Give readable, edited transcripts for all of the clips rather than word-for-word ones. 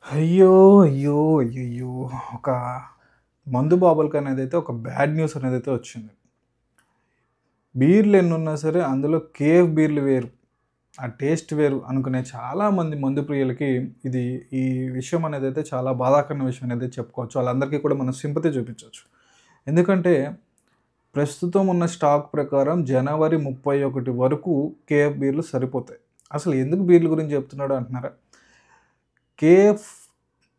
అయ్యో! అయ్యో! అయ్యయ్యో! ఒక మందు బాబులకనేదైతే ఒక బ్యాడ్ న్యూస్ అనేదైతే వచ్చింది. బీర్లు ఎన్నున్నా సరే అందులో కేఫ్ బీర్లు వేరు. ఆ టేస్ట్ వేరు అనుకునే చాలామంది మందు ప్రియులకి ఇది ఈ విషయం అనేదైతే చాలా బాధాకరమైన విషయం అనేది చెప్పుకోవచ్చు. వాళ్ళందరికీ కూడా మనం సింపతి చూపించొచ్చు. ఎందుకంటే ప్రస్తుతం ఉన్న స్టాక్ ప్రకారం జనవరి 31 వరకు కేఎఫ్ బీర్లు సరిపోతాయి. అసలు ఎందుకు బీర్ల గురించి చెప్తున్నాడు అంటున్నారా? కేఎఫ్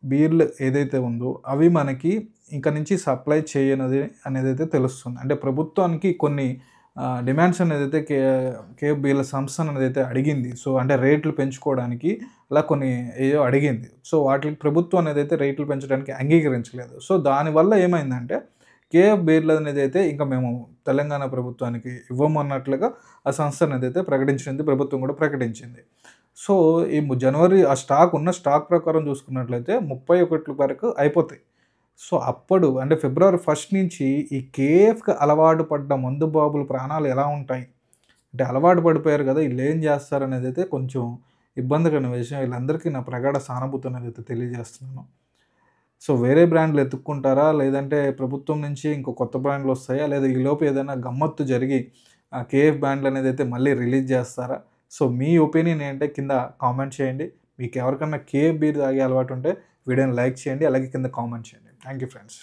బీర్లు ఏదైతే ఉందో అవి మనకి ఇంక నుంచి సప్లై చేయనది అనేదైతే తెలుస్తుంది. అంటే ప్రభుత్వానికి కొన్ని డిమాండ్స్ అనేదైతే కేఎఫ్ బీర్ల సంస్థ అనేదైతే అడిగింది. సో, అంటే రేట్లు పెంచుకోవడానికి అలా కొన్ని ఏయో అడిగింది. సో, వాటికి ప్రభుత్వం అనేదైతే రేట్లు పెంచడానికి అంగీకరించలేదు. సో, దానివల్ల ఏమైందంటే కేఎఫ్ బీర్లు అనేదైతే ఇంక మేము తెలంగాణ ప్రభుత్వానికి ఇవ్వమన్నట్లుగా ఆ సంస్థ అనేదైతే ప్రకటించింది. ప్రభుత్వం కూడా ప్రకటించింది. సో, ఈ జనవరి ఆ స్టాక్ ఉన్న స్టాక్ ప్రకారం చూసుకున్నట్లయితే 31 వరకు అయిపోతాయి. సో, అప్పుడు అంటే ఫిబ్రవరి 1 నుంచి ఈ కేఎఫ్‌కి అలవాటు పడ్డ మందు బాబుల ప్రాణాలు ఎలా ఉంటాయి? అంటే అలవాటు పడిపోయారు గదా! ఈళ్ళేం జేస్తారనేదైతే కొంచెం ఇబ్బందికరమైన విషయం. వీళ్ళందరికీ నా ప్రగాఢ సానుభూతి అనేదైతే తెలియజేస్తున్నాను. సో, వేరే బ్రాండ్‌లు ఎతుక్కుంటారా? లేదంటే ప్రభుత్వం నుంచి ఇంకో కొత్త బ్రాండ్‌లొస్తాయా? లేదా ఈలోపు ఏదైనా గమ్మత్తు జరిగి కేఎఫ్ బ్రాండ్‌లనేదైతే మళ్ళీ రిలీజ్ జేస్తారా? సో, మీ ఒపీనియన్ ఏంటో కింద కామెంట్ చేయండి. మీకెవరికన్నా కేఎఫ్ బీర్ తాగే అలవాటుంటే వీడియోని లైక్ చేయండి. అలాగే కింద కామెంట్ చేయండి. Thank you friends.